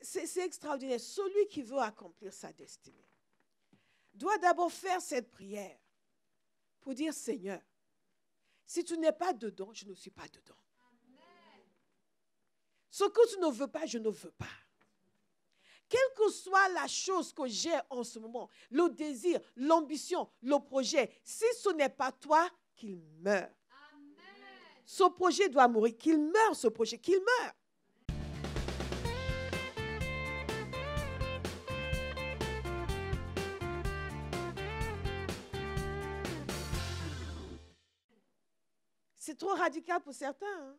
C'est extraordinaire. Celui qui veut accomplir sa destinée doit d'abord faire cette prière pour dire, Seigneur, si tu n'es pas dedans, je ne suis pas dedans. Ce que tu ne veux pas, je ne veux pas. Quelle que soit la chose que j'ai en ce moment, le désir, l'ambition, le projet, si ce n'est pas toi, qu'il meure. Ce projet doit mourir, qu'il meure ce projet, qu'il meure. C'est trop radical pour certains. Hein?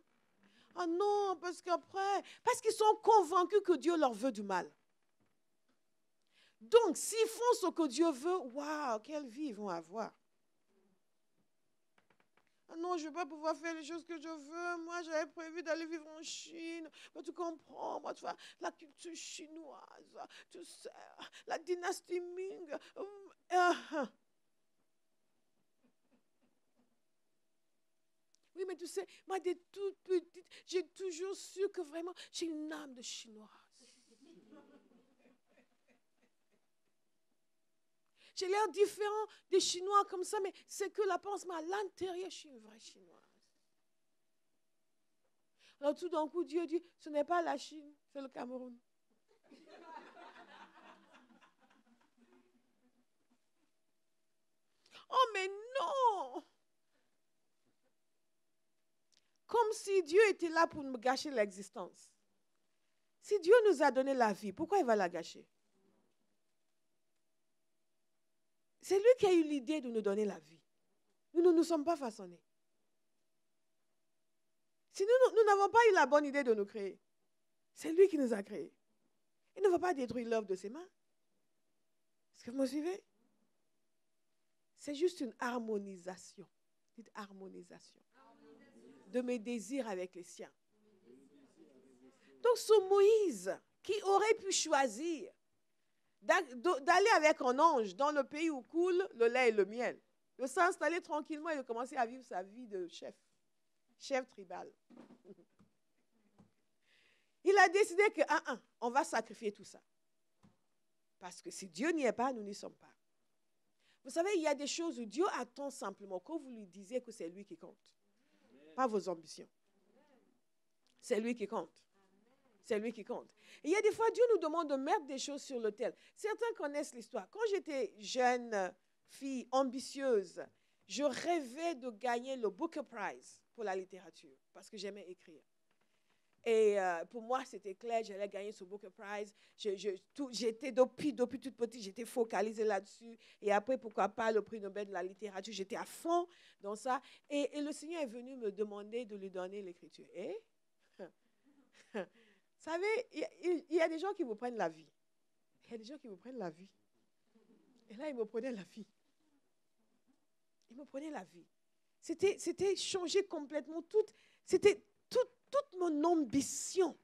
Ah non, parce qu'ils sont convaincus que Dieu leur veut du mal. Donc, s'ils font ce que Dieu veut, waouh, quelle vie ils vont avoir. Ah non, je ne vais pas pouvoir faire les choses que je veux. Moi, j'avais prévu d'aller vivre en Chine. Mais tu comprends, moi, tu vois, la culture chinoise, tu sais, la dynastie Ming. Oui, mais tu sais, moi, dès toute petite, j'ai toujours su que vraiment, j'ai une âme de Chinoise. J'ai l'air différent des Chinois comme ça, mais c'est que la pensée, à l'intérieur, je suis une vraie Chinoise. Alors tout d'un coup, Dieu dit, ce n'est pas la Chine, c'est le Cameroun. Oh, mais non! Comme si Dieu était là pour me gâcher l'existence. Si Dieu nous a donné la vie, pourquoi il va la gâcher? C'est lui qui a eu l'idée de nous donner la vie. Nous ne nous sommes pas façonnés. Si nous n'avons pas eu la bonne idée de nous créer, c'est lui qui nous a créés. Il ne va pas détruire l'œuvre de ses mains. Est-ce que vous me suivez? C'est juste une harmonisation. Dites harmonisation. De mes désirs avec les siens. Donc ce Moïse qui aurait pu choisir d'aller avec un ange dans le pays où coule le lait et le miel, de s'installer tranquillement et de commencer à vivre sa vie de chef tribal. Il a décidé que, on va sacrifier tout ça. Parce que si Dieu n'y est pas, nous n'y sommes pas. Vous savez, il y a des choses où Dieu attend simplement que vous lui disiez que c'est lui qui compte. Pas vos ambitions. C'est lui qui compte. C'est lui qui compte. Et il y a des fois, Dieu nous demande de mettre des choses sur l'autel. Certains connaissent l'histoire. Quand j'étais jeune fille ambitieuse, je rêvais de gagner le Booker Prize pour la littérature parce que j'aimais écrire. Et pour moi, c'était clair, j'allais gagner ce Booker Prize. J'étais depuis toute petite, j'étais focalisée là-dessus. Et après, pourquoi pas, le prix Nobel de la littérature, j'étais à fond dans ça. Et le Seigneur est venu me demander de lui donner l'écriture. Et, vous savez, il y a des gens qui vous prennent la vie. Il y a des gens qui vous prennent la vie. Et là, il me prenait la vie. Il me prenait la vie. C'était changer complètement c'était toute mon ambition.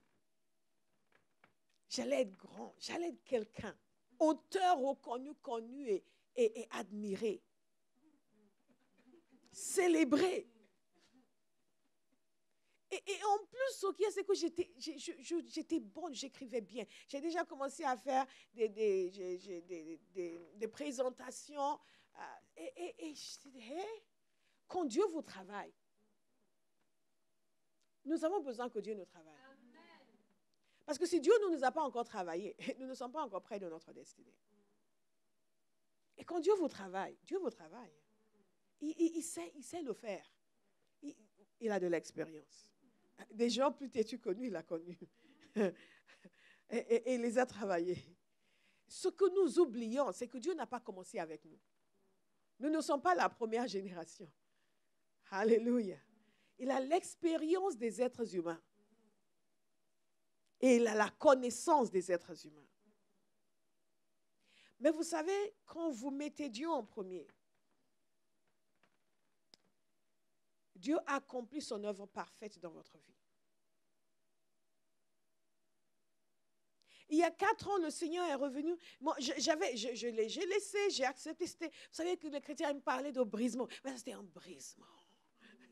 J'allais être grand, j'allais être quelqu'un, auteur reconnu, connu et admiré, célébré. Et en plus, ce qu'il y a, c'est que j'étais bonne, j'écrivais bien. J'ai déjà commencé à faire des présentations. Et je disais, hey, quand Dieu vous travaille, nous avons besoin que Dieu nous travaille. Parce que si Dieu ne nous a pas encore travaillé, nous ne sommes pas encore près de notre destinée. Et quand Dieu vous travaille, il sait le faire. Il a de l'expérience. Des gens plus têtus que nous, il a connus. Et il les a travaillés. Ce que nous oublions, c'est que Dieu n'a pas commencé avec nous. Nous ne sommes pas la première génération. Alléluia. Il a l'expérience des êtres humains. Et il a la connaissance des êtres humains. Mais vous savez, quand vous mettez Dieu en premier, Dieu accomplit son œuvre parfaite dans votre vie. Il y a 4 ans, le Seigneur est revenu. Moi, j'ai laissé, j'ai accepté. Vous savez que les chrétiens me parlaient de brisement. Mais c'était un brisement.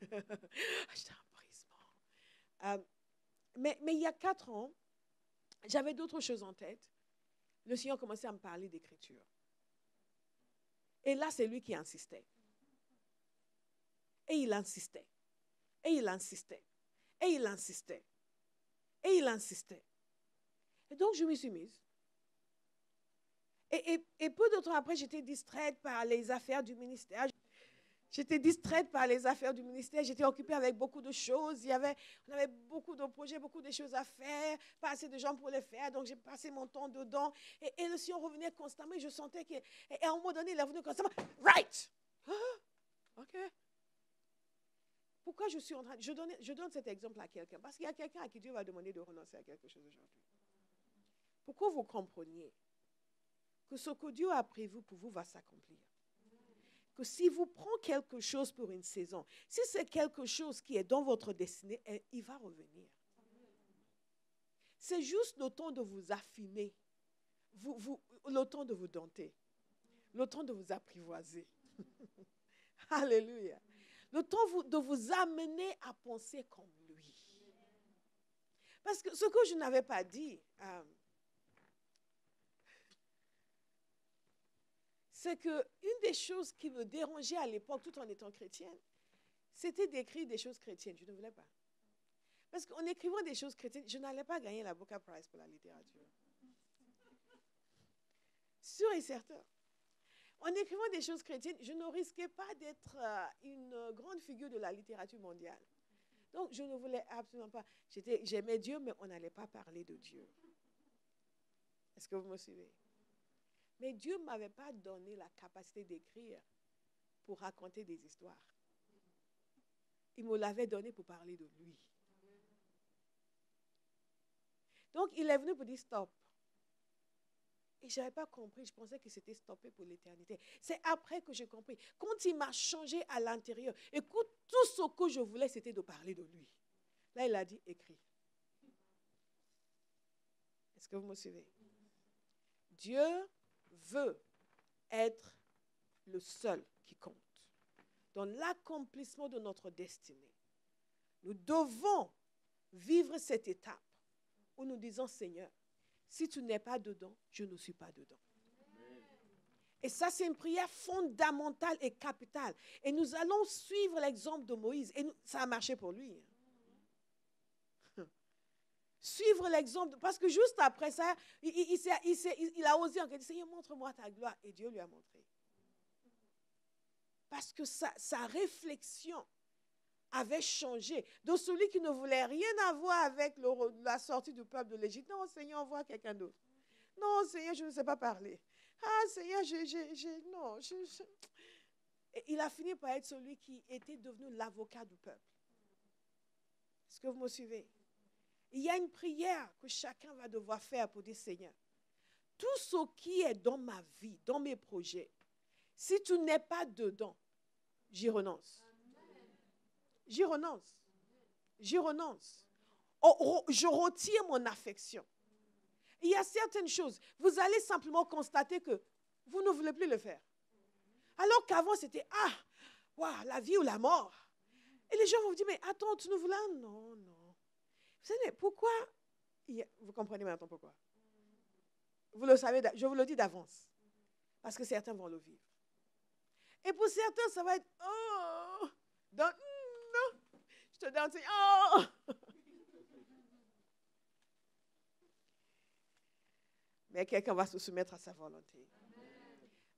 C'était un brisement. Mais il y a 4 ans, j'avais d'autres choses en tête. Le Seigneur commençait à me parler d'écriture. Et là, c'est lui qui insistait. Et il insistait. Et il insistait. Et il insistait. Et il insistait. Et donc, je me suis mise. Et peu de temps après, j'étais distraite par les affaires du ministère. J'étais distraite par les affaires du ministère. J'étais occupée avec beaucoup de choses. On avait beaucoup de projets, beaucoup de choses à faire, pas assez de gens pour les faire. Donc, j'ai passé mon temps dedans. Et le Seigneur revenait constamment. Et je sentais qu'à un moment donné, il est revenu constamment. Right! Ah, OK. Pourquoi je suis en train... Je donne cet exemple à quelqu'un. Parce qu'il y a quelqu'un à qui Dieu va demander de renoncer à quelque chose aujourd'hui. Pourquoi vous compreniez que ce que Dieu a prévu pour vous va s'accomplir. Que si vous prenez quelque chose pour une saison, si c'est quelque chose qui est dans votre destinée, il va revenir. C'est juste le temps de vous affiner, le temps de vous dompter, le temps de vous apprivoiser. Alléluia. Le temps de vous amener à penser comme lui. Parce que ce que je n'avais pas dit, c'est qu'une des choses qui me dérangeait à l'époque, tout en étant chrétienne, c'était d'écrire des choses chrétiennes. Je ne voulais pas. Parce qu'en écrivant des choses chrétiennes, je n'allais pas gagner la Booker Prize pour la littérature. Sûr et certain. En écrivant des choses chrétiennes, je ne risquais pas d'être une grande figure de la littérature mondiale. Donc, je ne voulais absolument pas. J'aimais Dieu, mais on n'allait pas parler de Dieu. Est-ce que vous me suivez? Mais Dieu ne m'avait pas donné la capacité d'écrire pour raconter des histoires. Il me l'avait donné pour parler de lui. Donc, il est venu pour dire stop. Et je n'avais pas compris. Je pensais que c'était stoppé pour l'éternité. C'est après que j'ai compris. Quand il m'a changé à l'intérieur, écoute, tout ce que je voulais, c'était de parler de lui. Là, il a dit, écris. Est-ce que vous me suivez? Dieu veut être le seul qui compte. Dans l'accomplissement de notre destinée, nous devons vivre cette étape où nous disons, Seigneur, si tu n'es pas dedans, je ne suis pas dedans. Et ça, c'est une prière fondamentale et capitale. Et nous allons suivre l'exemple de Moïse. Et ça a marché pour lui. Suivre l'exemple. Parce que juste après ça, il a osé encore dire, Seigneur, montre-moi ta gloire. Et Dieu lui a montré. Parce que sa réflexion avait changé. De celui qui ne voulait rien avoir avec la sortie du peuple de l'Égypte. Non, Seigneur, envoie quelqu'un d'autre. Non, Seigneur, je ne sais pas parler. Ah, Seigneur, non. Et il a fini par être celui qui était devenu l'avocat du peuple. Est-ce que vous me suivez? Il y a une prière que chacun va devoir faire pour dire, Seigneur, tout ce qui est dans ma vie, dans mes projets, si tu n'es pas dedans, j'y renonce. J'y renonce. J'y renonce. Je retire mon affection. Il y a certaines choses, vous allez simplement constater que vous ne voulez plus le faire. Alors qu'avant, c'était, la vie ou la mort. Et les gens vont vous dire, mais attends, tu ne voulais pas? Non, non. Vous savez, pourquoi? Vous comprenez maintenant pourquoi? Vous le savez, je vous le dis d'avance. Parce que certains vont le vivre. Et pour certains, ça va être, non, je te donne, Mais quelqu'un va se soumettre à sa volonté.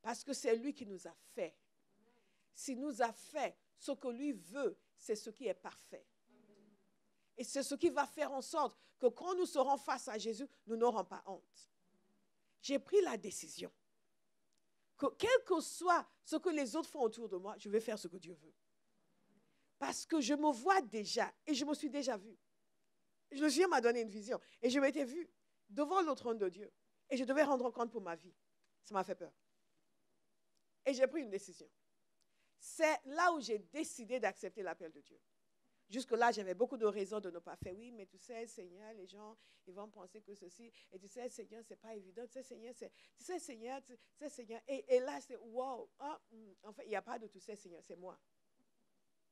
Parce que c'est lui qui nous a fait. S'il nous a fait, ce que lui veut, c'est ce qui est parfait. Et c'est ce qui va faire en sorte que quand nous serons face à Jésus, nous n'aurons pas honte. J'ai pris la décision que quel que soit ce que les autres font autour de moi, je vais faire ce que Dieu veut. Parce que je me vois déjà et je me suis déjà vue. Le Seigneur m'a donné une vision et je m'étais vue devant le trône de Dieu. Et je devais rendre compte pour ma vie. Ça m'a fait peur. Et j'ai pris une décision. C'est là où j'ai décidé d'accepter l'appel de Dieu. Jusque-là, j'avais beaucoup de raisons de ne pas faire. Oui, mais tu sais, Seigneur, les gens, ils vont penser que ceci. Et tu sais, Seigneur, c'est pas évident. Tu sais, Seigneur, Seigneur. Et là, c'est wow. En fait, il n'y a pas de tu sais, Seigneur, c'est moi.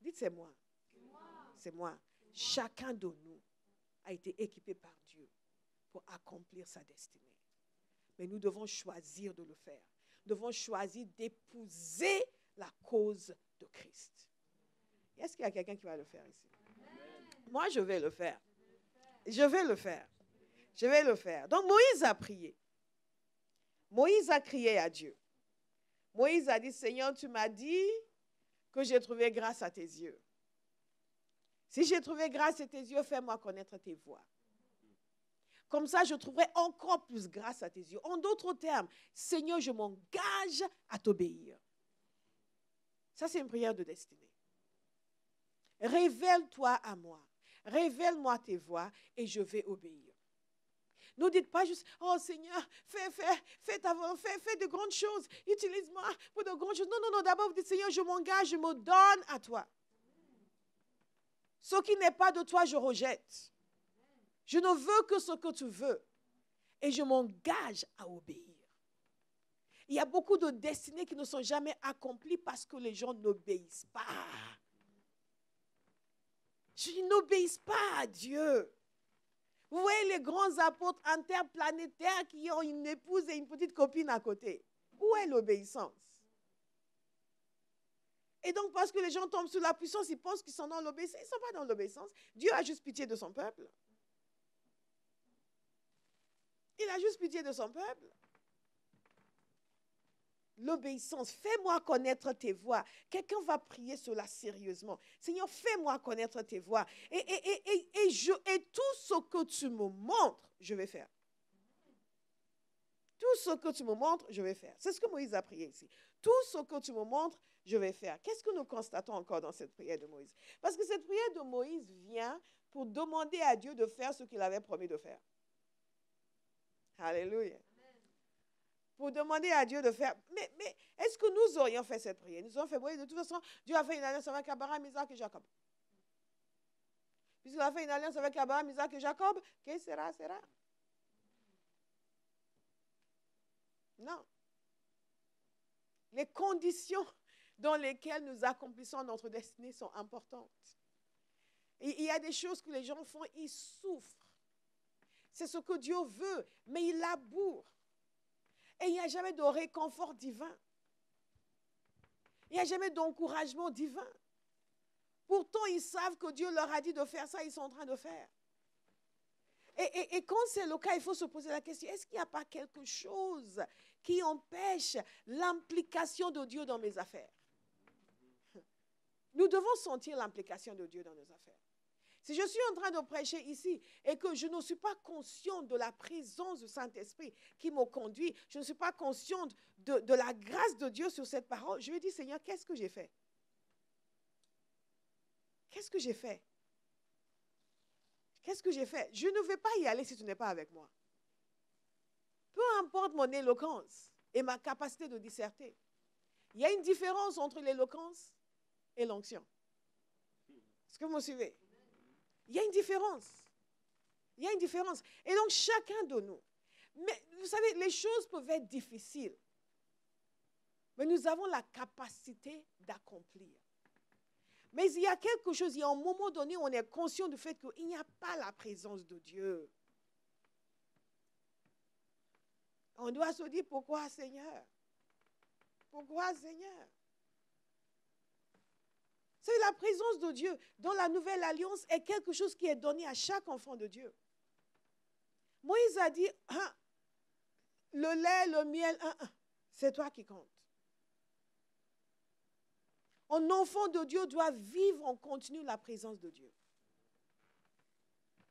Dites, c'est moi. C'est moi. Chacun de nous a été équipé par Dieu pour accomplir sa destinée. Mais nous devons choisir de le faire. Nous devons choisir d'épouser la cause de Christ. Est-ce qu'il y a quelqu'un qui va le faire ici? Moi, je vais le faire. Je vais le faire. Je vais le faire. Donc, Moïse a prié. Moïse a crié à Dieu. Moïse a dit, Seigneur, tu m'as dit que j'ai trouvé grâce à tes yeux. Si j'ai trouvé grâce à tes yeux, fais-moi connaître tes voies. Comme ça, je trouverai encore plus grâce à tes yeux. En d'autres termes, Seigneur, je m'engage à t'obéir. Ça, c'est une prière de destinée. Révèle-toi à moi. Révèle-moi tes voies et je vais obéir. Ne dites pas juste, oh Seigneur, fais de grandes choses. Utilise-moi pour de grandes choses. Non. D'abord, vous dites, Seigneur, je m'engage, je me donne à toi. Ce qui n'est pas de toi, je rejette. Je ne veux que ce que tu veux. Et je m'engage à obéir. Il y a beaucoup de destinées qui ne sont jamais accomplies parce que les gens n'obéissent pas. Ils n'obéissent pas à Dieu. Vous voyez les grands apôtres interplanétaires qui ont une épouse et une petite copine à côté. Où est l'obéissance? Et donc, parce que les gens tombent sous la puissance, ils pensent qu'ils sont dans l'obéissance. Ils ne sont pas dans l'obéissance. Dieu a juste pitié de son peuple. Il a juste pitié de son peuple. L'obéissance, fais-moi connaître tes voies. Quelqu'un va prier cela sérieusement. Seigneur, fais-moi connaître tes voies. Et tout ce que tu me montres, je vais faire. Tout ce que tu me montres, je vais faire. C'est ce que Moïse a prié ici. Tout ce que tu me montres, je vais faire. Qu'est-ce que nous constatons encore dans cette prière de Moïse? Parce que cette prière de Moïse vient pour demander à Dieu de faire ce qu'il avait promis de faire. Alléluia. Pour demander à Dieu de faire. Mais est-ce que nous aurions fait cette prière? Nous aurions fait, oui, de toute façon, Dieu a fait une alliance avec Abraham, Isaac et Jacob. Puisqu'il a fait une alliance avec Abraham, Isaac et Jacob, qu'est-ce que sera? Non. Les conditions dans lesquelles nous accomplissons notre destinée sont importantes. Et il y a des choses que les gens font, ils souffrent. C'est ce que Dieu veut, mais ils labourent. Et il n'y a jamais de réconfort divin. Il n'y a jamais d'encouragement divin. Pourtant, ils savent que Dieu leur a dit de faire ça, ils sont en train de faire. Et quand c'est le cas, il faut se poser la question, est-ce qu'il n'y a pas quelque chose qui empêche l'implication de Dieu dans mes affaires? Nous devons sentir l'implication de Dieu dans nos affaires. Si je suis en train de prêcher ici et que je ne suis pas consciente de la présence du Saint-Esprit qui me conduit, je ne suis pas consciente de la grâce de Dieu sur cette parole, je vais dire, Seigneur, qu'est-ce que j'ai fait? Qu'est-ce que j'ai fait? Qu'est-ce que j'ai fait? Je ne vais pas y aller si tu n'es pas avec moi. Peu importe mon éloquence et ma capacité de disserter. Il y a une différence entre l'éloquence et l'onction. Est-ce que vous me suivez? Il y a une différence. Il y a une différence. Et donc, chacun de nous. Mais vous savez, les choses peuvent être difficiles. Mais nous avons la capacité d'accomplir. Mais il y a quelque chose, il y a un moment donné où on est conscient du fait qu'il n'y a pas la présence de Dieu. On doit se dire, pourquoi Seigneur? Pourquoi Seigneur? C'est la présence de Dieu dans la nouvelle alliance est quelque chose qui est donné à chaque enfant de Dieu. Moïse a dit, le lait, le miel, c'est toi qui compte. Un enfant de Dieu doit vivre en continu la présence de Dieu.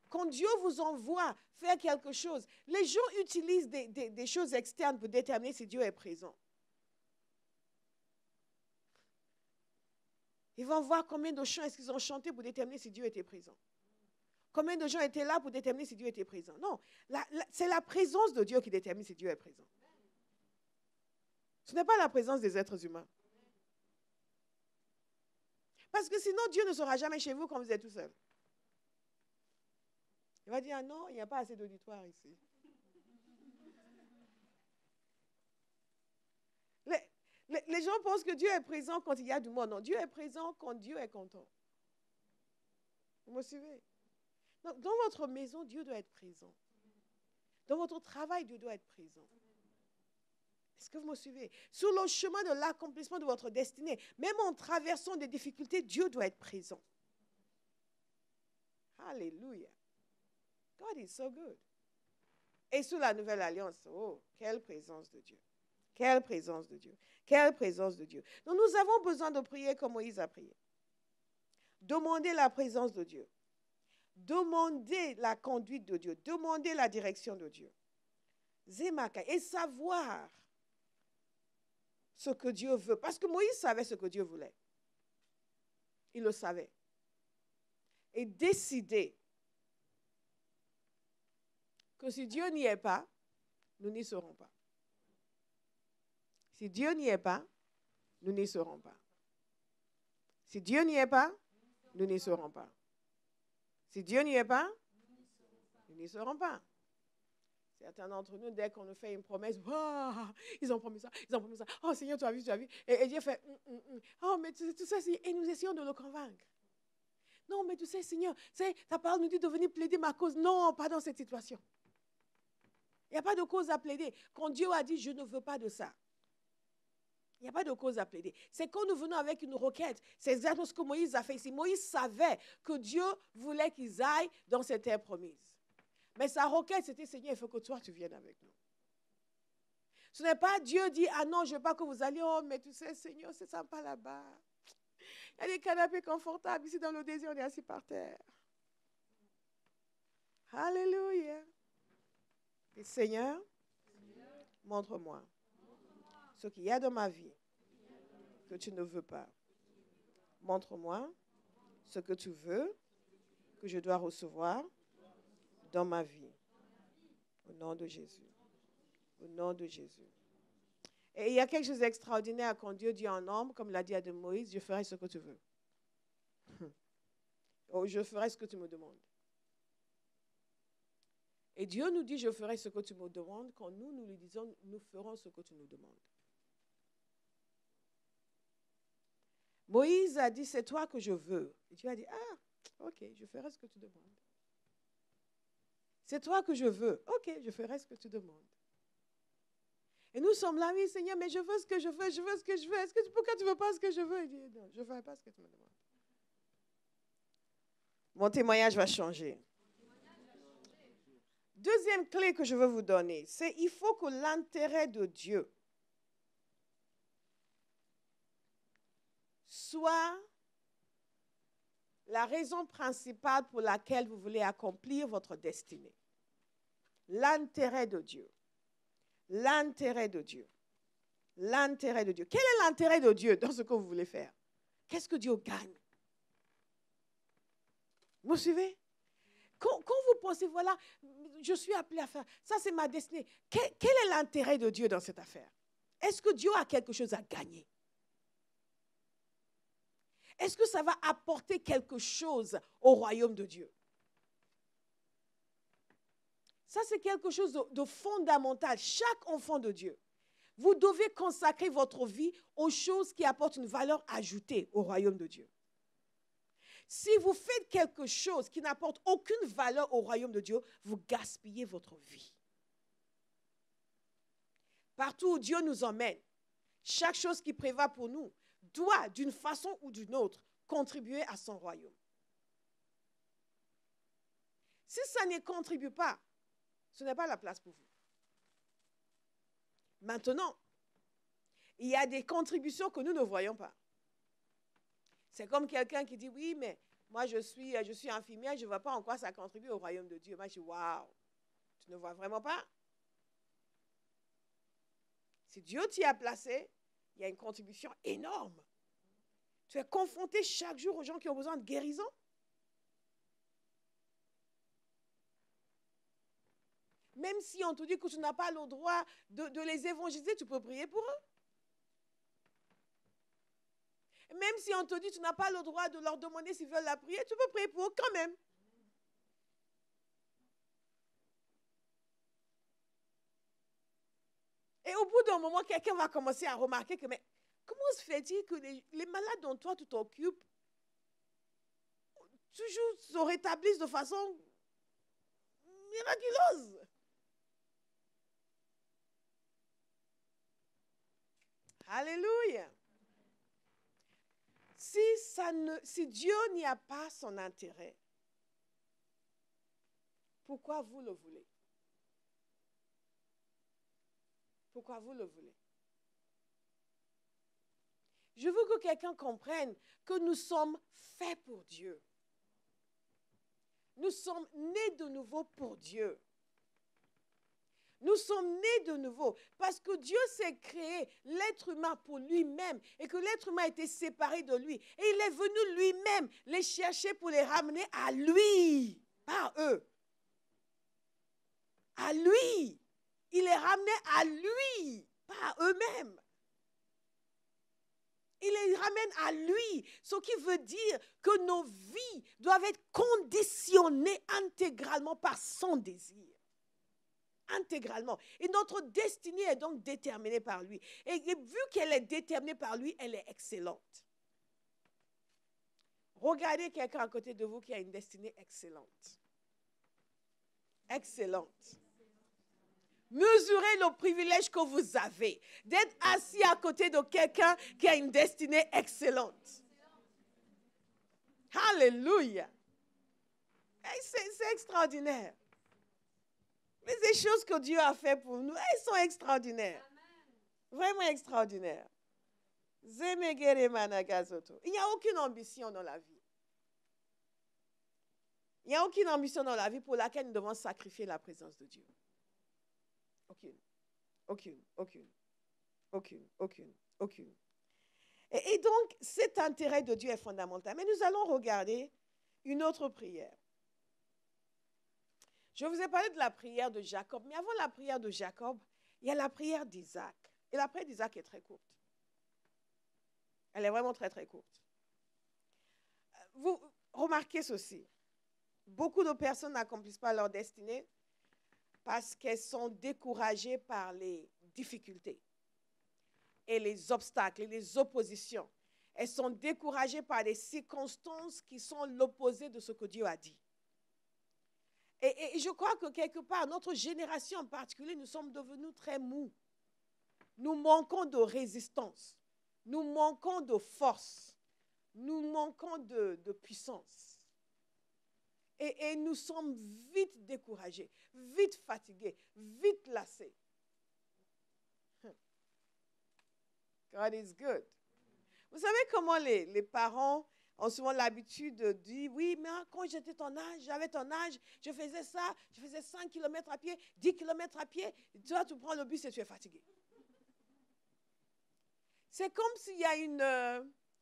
Quand Dieu vous envoie faire quelque chose, les gens utilisent des choses externes pour déterminer si Dieu est présent. Ils vont voir combien de chants est-ce qu'ils ont chanté pour déterminer si Dieu était présent. Combien de gens étaient là pour déterminer si Dieu était présent. Non, c'est la présence de Dieu qui détermine si Dieu est présent. Ce n'est pas la présence des êtres humains. Parce que sinon, Dieu ne sera jamais chez vous quand vous êtes tout seul. Il va dire, ah non, il n'y a pas assez d'auditoire ici. Les gens pensent que Dieu est présent quand il y a du monde. Non, Dieu est présent quand Dieu est content. Vous me suivez? Donc, dans votre maison, Dieu doit être présent. Dans votre travail, Dieu doit être présent. Est-ce que vous me suivez? Sur le chemin de l'accomplissement de votre destinée, même en traversant des difficultés, Dieu doit être présent. Alléluia. God is so good. Et sous la nouvelle alliance, oh, quelle présence de Dieu. Quelle présence de Dieu. Quelle présence de Dieu. Donc nous avons besoin de prier comme Moïse a prié. Demandez la présence de Dieu. Demandez la conduite de Dieu. Demandez la direction de Dieu. Zemaka. Et savoir ce que Dieu veut. Parce que Moïse savait ce que Dieu voulait. Il le savait. Et décider que si Dieu n'y est pas, nous n'y serons pas. Si Dieu n'y est pas, nous n'y serons pas. Si Dieu n'y est pas, nous n'y serons pas. Si Dieu n'y est pas, nous n'y serons pas. Certains d'entre nous, dès qu'on nous fait une promesse, oh, ils ont promis ça, ils ont promis ça. Oh Seigneur, tu as vu, tu as vu. Et Dieu fait, oh, mais tu sais, et nous essayons de le convaincre. Non, mais tu sais, Seigneur, ta parole nous dit de venir plaider ma cause. Non, pas dans cette situation. Il n'y a pas de cause à plaider. Quand Dieu a dit, je ne veux pas de ça. Il n'y a pas de cause à plaider. C'est quand nous venons avec une requête. C'est exactement ce que Moïse a fait ici. Moïse savait que Dieu voulait qu'ils aillent dans cette terre promise. Mais sa requête, c'était, Seigneur, il faut que toi, tu viennes avec nous. Ce n'est pas Dieu dit, ah non, je ne veux pas que vous alliez. Oh, mais tu sais, Seigneur, c'est sympa là-bas. Il y a des canapés confortables. Ici, dans le désert, on est assis par terre. Alléluia. Et Seigneur, montre-moi ce qu'il y a dans ma vie que tu ne veux pas. Montre-moi ce que tu veux que je dois recevoir dans ma vie. Au nom de Jésus. Au nom de Jésus. Et il y a quelque chose d'extraordinaire quand Dieu dit en homme, comme l'a dit à Moïse, je ferai ce que tu veux. Oh, je ferai ce que tu me demandes. Et Dieu nous dit, je ferai ce que tu me demandes, quand nous lui disons, nous ferons ce que tu nous demandes. Moïse a dit, c'est toi que je veux. Et Dieu a dit, ah, ok, je ferai ce que tu demandes. C'est toi que je veux. Ok, je ferai ce que tu demandes. Et nous sommes là, oui, Seigneur, mais je veux ce que je veux, je veux ce que je veux. Pourquoi tu ne veux pas ce que je veux? Il dit, non, je ne ferai pas ce que tu me demandes. Mon témoignage va changer. Deuxième clé que je veux vous donner, c'est il faut que l'intérêt de Dieu soit la raison principale pour laquelle vous voulez accomplir votre destinée. L'intérêt de Dieu. L'intérêt de Dieu. L'intérêt de Dieu. Quel est l'intérêt de Dieu dans ce que vous voulez faire? Qu'est-ce que Dieu gagne? Vous me suivez? Quand vous pensez, voilà, je suis appelé à faire, ça c'est ma destinée. Quel est l'intérêt de Dieu dans cette affaire? Est-ce que Dieu a quelque chose à gagner? Est-ce que ça va apporter quelque chose au royaume de Dieu? Ça, c'est quelque chose de fondamental. Chaque enfant de Dieu, vous devez consacrer votre vie aux choses qui apportent une valeur ajoutée au royaume de Dieu. Si vous faites quelque chose qui n'apporte aucune valeur au royaume de Dieu, vous gaspillez votre vie. Partout où Dieu nous emmène, chaque chose qui prévoit pour nous doit, d'une façon ou d'une autre, contribuer à son royaume. Si ça ne contribue pas, ce n'est pas la place pour vous. Maintenant, il y a des contributions que nous ne voyons pas. C'est comme quelqu'un qui dit, oui, mais moi je suis infirmière, je ne vois pas en quoi ça contribue au royaume de Dieu. Moi je dis, waouh, tu ne vois vraiment pas? Si Dieu t'y a placé, il y a une contribution énorme. Tu es confronté chaque jour aux gens qui ont besoin de guérison. Même si on te dit que tu n'as pas le droit de les évangéliser, tu peux prier pour eux. Même si on te dit que tu n'as pas le droit de leur demander s'ils veulent la prier, tu peux prier pour eux quand même. Et au bout d'un moment, quelqu'un va commencer à remarquer que, mais comment se fait-il que les malades dont toi tu t'occupes toujours se rétablissent de façon miraculeuse? Alléluia. Si Dieu n'y a pas son intérêt, pourquoi vous le voulez? Pourquoi vous le voulez? Je veux que quelqu'un comprenne que nous sommes faits pour Dieu. Nous sommes nés de nouveau pour Dieu. Nous sommes nés de nouveau parce que Dieu s'est créé l'être humain pour lui-même et que l'être humain a été séparé de lui. Et il est venu lui-même les chercher pour les ramener à lui, pas eux. À lui. Il les ramenait à lui, pas à eux-mêmes. Il les ramène à lui, ce qui veut dire que nos vies doivent être conditionnées intégralement par son désir. Intégralement. Et notre destinée est donc déterminée par lui. Et vu qu'elle est déterminée par lui, elle est excellente. Regardez quelqu'un à côté de vous qui a une destinée excellente. Excellente. Mesurez le privilège que vous avez d'être assis à côté de quelqu'un qui a une destinée excellente. Alléluia. C'est extraordinaire. Les choses que Dieu a fait pour nous, elles sont extraordinaires. Vraiment extraordinaires. Il n'y a aucune ambition dans la vie. Il n'y a aucune ambition dans la vie pour laquelle nous devons sacrifier la présence de Dieu. Aucune. Et donc, cet intérêt de Dieu est fondamental. Mais nous allons regarder une autre prière. Je vous ai parlé de la prière de Jacob, mais avant la prière de Jacob, il y a la prière d'Isaac. Et la prière d'Isaac est très courte. Elle est vraiment très, très courte. Vous remarquez ceci. Beaucoup de personnes n'accomplissent pas leur destinée parce qu'elles sont découragées par les difficultés et les obstacles et les oppositions. Elles sont découragées par des circonstances qui sont l'opposé de ce que Dieu a dit. Et je crois que quelque part, notre génération en particulier, nous sommes devenus très mous. Nous manquons de résistance. Nous manquons de force. Nous manquons de puissance. Et nous sommes vite découragés, vite fatigués, vite lassés. God is good. Vous savez comment les parents ont souvent l'habitude de dire, oui, mais quand j'étais ton âge, j'avais ton âge, je faisais ça, je faisais 5 km à pied, 10 km à pied, toi, tu prends le bus et tu es fatigué. C'est comme s'il y a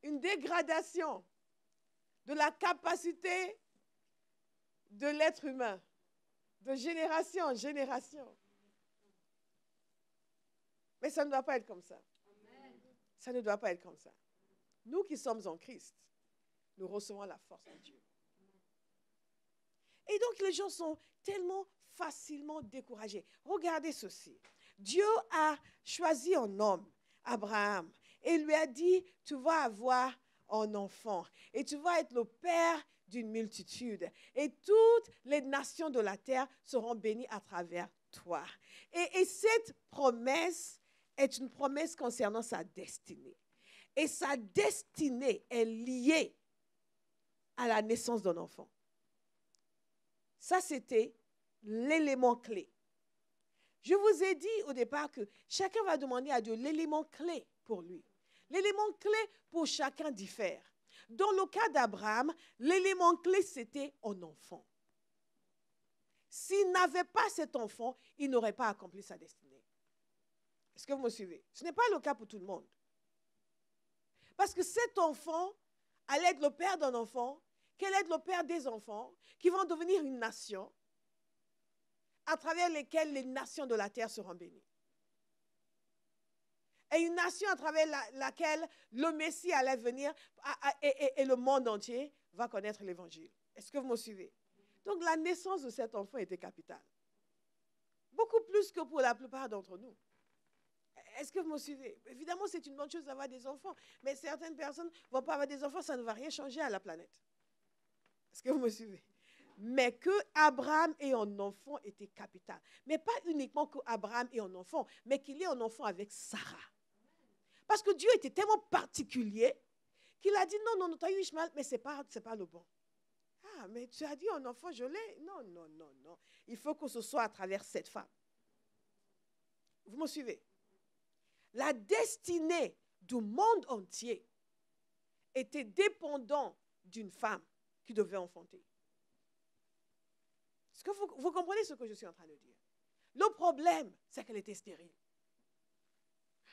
une dégradation de la capacité de l'être humain, de génération en génération. Mais ça ne doit pas être comme ça. Ça ne doit pas être comme ça. Nous qui sommes en Christ, nous recevons la force de Dieu. Et donc les gens sont tellement facilement découragés. Regardez ceci. Dieu a choisi un homme, Abraham, et lui a dit, tu vas avoir un enfant et tu vas être le père d'une multitude. Et toutes les nations de la terre seront bénies à travers toi. Et cette promesse est une promesse concernant sa destinée. Et sa destinée est liée à la naissance d'un enfant. Ça, c'était l'élément clé. Je vous ai dit au départ que chacun va demander à Dieu l'élément clé pour lui. L'élément clé pour chacun diffère. Dans le cas d'Abraham, l'élément clé, c'était un enfant. S'il n'avait pas cet enfant, il n'aurait pas accompli sa destinée. Est-ce que vous me suivez? Ce n'est pas le cas pour tout le monde. Parce que cet enfant allait être le père d'un enfant, qui allait être le père des enfants, qui vont devenir une nation, à travers lesquelles les nations de la terre seront bénies. Et une nation à travers laquelle le Messie allait venir et le monde entier va connaître l'évangile. Est-ce que vous me suivez? Donc la naissance de cet enfant était capitale. Beaucoup plus que pour la plupart d'entre nous. Est-ce que vous me suivez? Évidemment, c'est une bonne chose d'avoir des enfants, mais certaines personnes ne vont pas avoir des enfants, ça ne va rien changer à la planète. Est-ce que vous me suivez? Mais que Abraham ait un enfant était capital. Mais pas uniquement qu'Abraham ait un enfant, mais qu'il ait un enfant avec Sarah. Parce que Dieu était tellement particulier qu'il a dit, non, tu as eu Ishmaël, mais ce n'est pas le bon. Ah, mais tu as dit un enfant, je l'ai. Non. Il faut que ce soit à travers cette femme. Vous me suivez? La destinée du monde entier était dépendante d'une femme qui devait enfanter. Est-ce que vous comprenez ce que je suis en train de dire? Le problème, c'est qu'elle était stérile.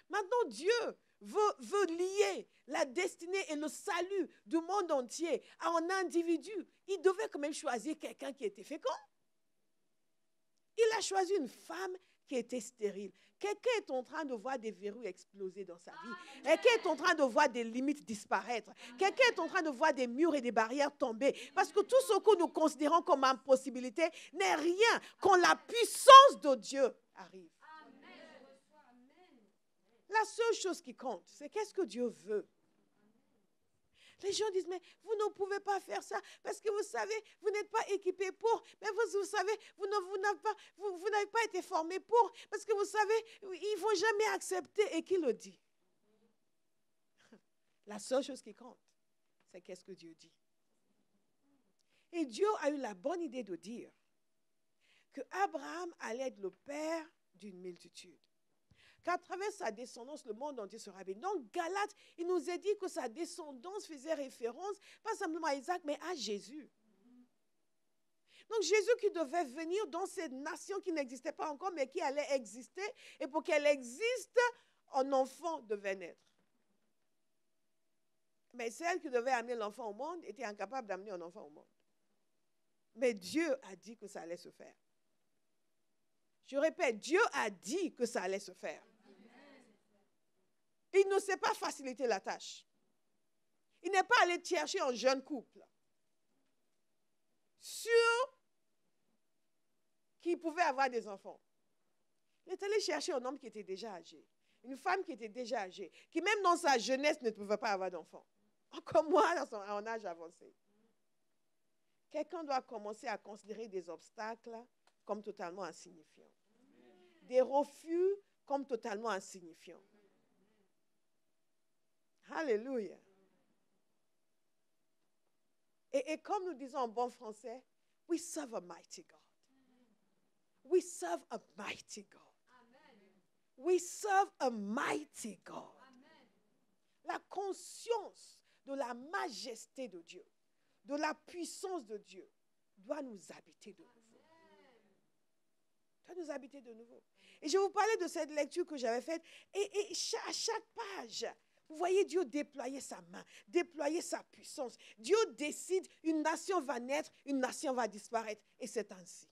Maintenant, Dieu veut lier la destinée et le salut du monde entier à un individu. Il devait quand même choisir quelqu'un qui était fécond. Il a choisi une femme qui était stérile. Quelqu'un est en train de voir des verrous exploser dans sa vie. Quelqu'un est en train de voir des limites disparaître. Quelqu'un est en train de voir des murs et des barrières tomber. Parce que tout ce que nous considérons comme impossibilité n'est rien quand la puissance de Dieu arrive. La seule chose qui compte, c'est qu'est-ce que Dieu veut. Les gens disent, mais vous ne pouvez pas faire ça parce que vous savez, vous n'êtes pas équipé pour. Mais vous savez, vous n'avez pas été formé pour. Parce que vous savez, ils ne vont jamais accepter. Et qui le dit? La seule chose qui compte, c'est qu'est-ce que Dieu dit. Et Dieu a eu la bonne idée de dire que Abraham allait être le père d'une multitude. Qu'à travers sa descendance, le monde entier sera béni. Donc, Galates, il nous a dit que sa descendance faisait référence, pas simplement à Isaac, mais à Jésus. Donc, Jésus qui devait venir dans cette nation qui n'existait pas encore, mais qui allait exister. Et pour qu'elle existe, un enfant devait naître. Mais celle qui devait amener l'enfant au monde était incapable d'amener un enfant au monde. Mais Dieu a dit que ça allait se faire. Je répète, Dieu a dit que ça allait se faire. Il ne s'est pas facilité la tâche. Il n'est pas allé chercher un jeune couple sûr qu'il pouvait avoir des enfants. Il est allé chercher un homme qui était déjà âgé, une femme qui était déjà âgée, qui même dans sa jeunesse ne pouvait pas avoir d'enfants. Comme moi, à un âge avancé. Quelqu'un doit commencer à considérer des obstacles comme totalement insignifiants. Des refus comme totalement insignifiants. Alléluia. Et comme nous disons en bon français, we serve a mighty God. We serve a mighty God. We serve a mighty God. La conscience de la majesté de Dieu, de la puissance de Dieu, doit nous habiter de nouveau. Doit nous habiter de nouveau. Et je vous parlais de cette lecture que j'avais faite. Et à chaque page, vous voyez Dieu déployer sa main, déployer sa puissance. Dieu décide, une nation va naître, une nation va disparaître. Et c'est ainsi.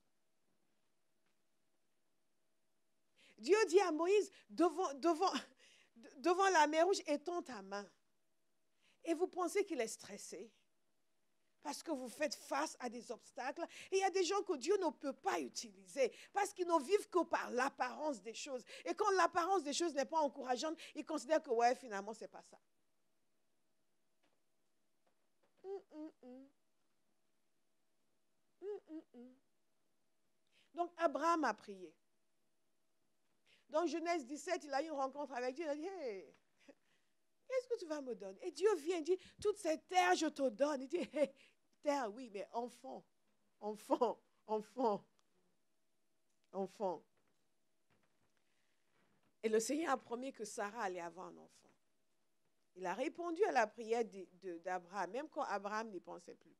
Dieu dit à Moïse, devant la mer Rouge, étends ta main. Et vous pensez qu'il est stressé parce que vous faites face à des obstacles. Et il y a des gens que Dieu ne peut pas utiliser parce qu'ils ne vivent que par l'apparence des choses. Et quand l'apparence des choses n'est pas encourageante, ils considèrent que, ouais, finalement, ce n'est pas ça. Donc, Abraham a prié. Dans Genèse 17, il a eu une rencontre avec Dieu. Il a dit, hey, qu'est-ce que tu vas me donner? Et Dieu vient et dit, toute cette terre, je te donne. Il dit, hey, terre, oui, mais enfant. Et le Seigneur a promis que Sarah allait avoir un enfant. Il a répondu à la prière d'Abraham, même quand Abraham n'y pensait plus.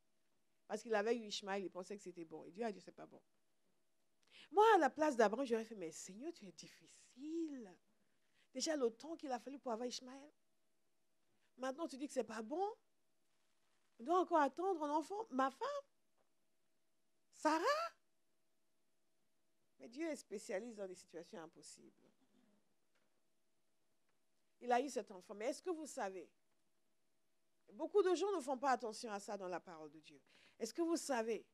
Parce qu'il avait eu Ishmaël, il pensait que c'était bon. Et Dieu a dit, c'est pas bon. Moi, à la place d'Abraham, j'aurais fait, mais Seigneur, tu es difficile. Déjà, le temps qu'il a fallu pour avoir Ishmaël. Maintenant, tu dis que ce n'est pas bon. On doit encore attendre un enfant. Ma femme? Sarah? Mais Dieu est spécialiste dans des situations impossibles. Il a eu cet enfant. Mais est-ce que vous savez? Beaucoup de gens ne font pas attention à ça dans la parole de Dieu. Est-ce que vous savez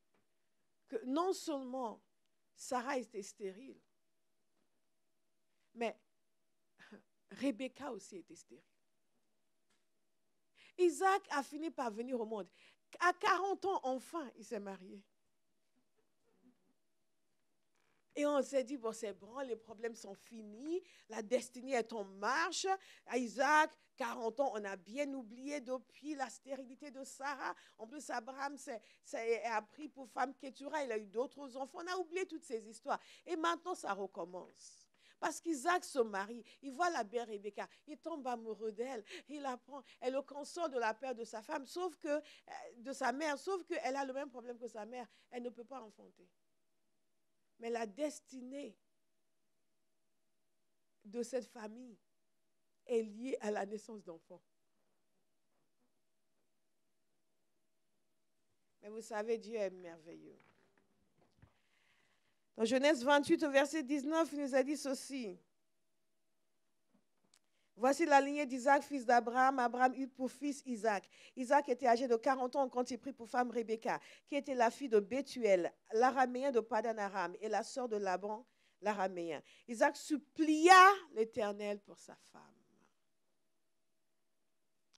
que non seulement Sarah était stérile, mais Rebecca aussi était stérile. Isaac a fini par venir au monde. À 40 ans, enfin, il s'est marié. Et on s'est dit, bon, c'est bon, les problèmes sont finis, la destinée est en marche. À Isaac, 40 ans, on a bien oublié depuis la stérilité de Sarah. En plus, Abraham a pris pour femme Kétura, il a eu d'autres enfants. On a oublié toutes ces histoires. Et maintenant, ça recommence. Parce qu'Isaac se marie, il voit la belle Rebecca, il tombe amoureux d'elle, il apprend, elle le console de la perte de sa femme, de sa mère, sauf qu'elle a le même problème que sa mère, elle ne peut pas enfanter. Mais la destinée de cette famille est liée à la naissance d'enfants. Mais vous savez, Dieu est merveilleux. Dans Genèse 28, au verset 19, il nous a dit ceci. Voici la lignée d'Isaac, fils d'Abraham. Abraham eut pour fils Isaac. Isaac était âgé de 40 ans quand il prit pour femme Rebecca, qui était la fille de Bethuel, l'araméen de Padan-Aram, et la sœur de Laban, l'araméen. Isaac supplia l'Éternel pour sa femme,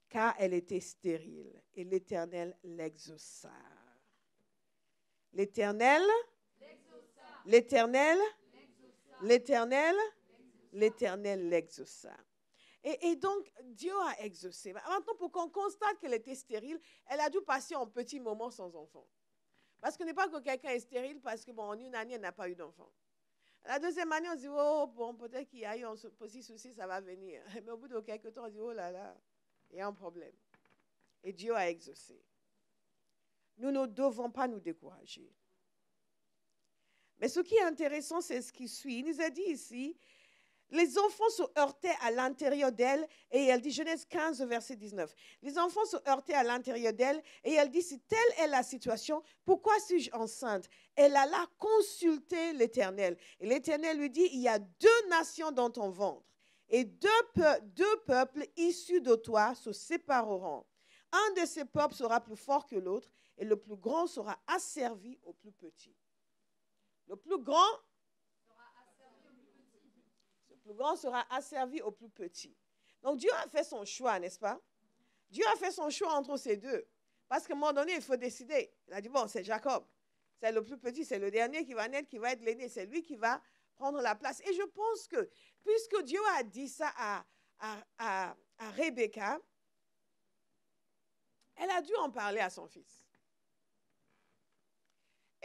car elle était stérile, et l'Éternel l'exauça. L'Éternel, l'Éternel, l'Éternel, l'Éternel l'exauça. Et donc, Dieu a exaucé. Maintenant, pour qu'on constate qu'elle était stérile, elle a dû passer un petit moment sans enfant. Parce que ce n'est pas que quelqu'un est stérile parce que, bon, en une année, elle n'a pas eu d'enfant. La deuxième année, on se dit, oh, bon, peut-être qu'il y a eu un petit souci, ça va venir. Mais au bout de quelques temps, on se dit, oh là là, il y a un problème. Et Dieu a exaucé. Nous ne devons pas nous décourager. Mais ce qui est intéressant, c'est ce qui suit. Il nous a dit ici, les enfants se heurtaient à l'intérieur d'elle, et elle dit, Genèse 15, verset 19, les enfants se heurtaient à l'intérieur d'elle, et elle dit, si telle est la situation, pourquoi suis-je enceinte? Elle alla consulter l'Éternel, et l'Éternel lui dit, il y a 2 nations dans ton ventre, et deux peuples issus de toi se sépareront. Un de ces peuples sera plus fort que l'autre, et le plus grand sera asservi au plus petit. Le plus grand sera asservi au plus petit. Donc Dieu a fait son choix, n'est-ce pas? Dieu a fait son choix entre ces deux. Parce qu'à un moment donné, il faut décider. Il a dit, bon, c'est Jacob. C'est le plus petit, c'est le dernier qui va naître, qui va être l'aîné. C'est lui qui va prendre la place. Et je pense que, puisque Dieu a dit ça à Rebecca, elle a dû en parler à son fils.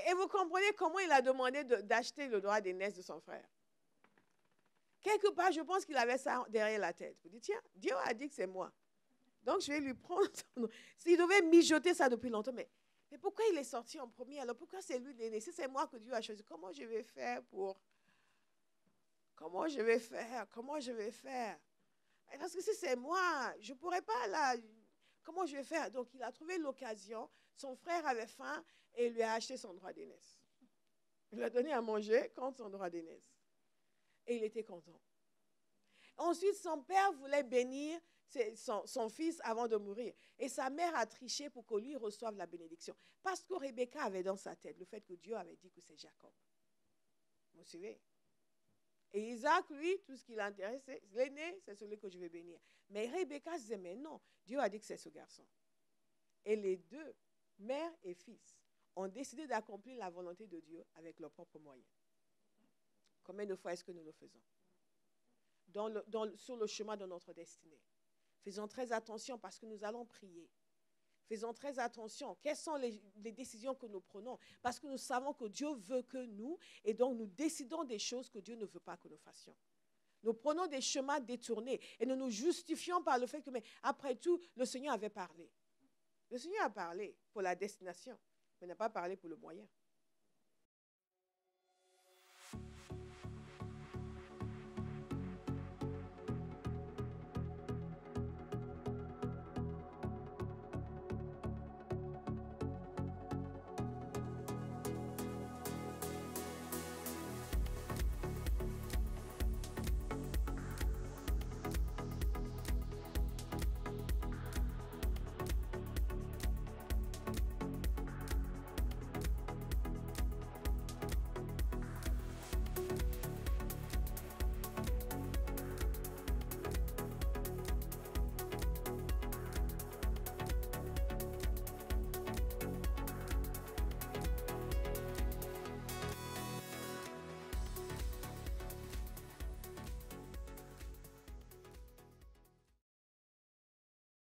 Et vous comprenez comment il a demandé d'acheter le droit d'aînesse de son frère. Quelque part, je pense qu'il avait ça derrière la tête. Il dit, tiens, Dieu a dit que c'est moi. Donc, je vais lui prendre son nom. S'il devait mijoter ça depuis longtemps, mais pourquoi il est sorti en premier? Alors, pourquoi c'est lui l'aîné? Si c'est moi que Dieu a choisi, comment je vais faire pour... Comment je vais faire? Parce que si c'est moi, je ne pourrais pas là... Comment je vais faire? Donc, il a trouvé l'occasion. Son frère avait faim et il lui a acheté son droit d'aînesse. Il lui a donné à manger contre son droit d'aînesse. Et il était content. Ensuite, son père voulait bénir son fils avant de mourir. Et sa mère a triché pour que lui reçoive la bénédiction. Parce que Rebecca avait dans sa tête le fait que Dieu avait dit que c'est Jacob. Vous suivez? Et Isaac, lui, tout ce qui l'intéressait, l'aîné, c'est celui que je vais bénir. Mais Rebecca se disait, mais non, Dieu a dit que c'est ce garçon. Et les deux, mère et fils, ont décidé d'accomplir la volonté de Dieu avec leurs propres moyens. Combien de fois est-ce que nous le faisons? Sur le chemin de notre destinée. Faisons très attention parce que nous allons prier. Faisons très attention. Quelles sont les décisions que nous prenons? Parce que nous savons que Dieu veut que nous, et donc nous décidons des choses que Dieu ne veut pas que nous fassions. Nous prenons des chemins détournés et nous nous justifions par le fait que, mais après tout, le Seigneur avait parlé. Le Seigneur a parlé pour la destination, mais n'a pas parlé pour le moyen.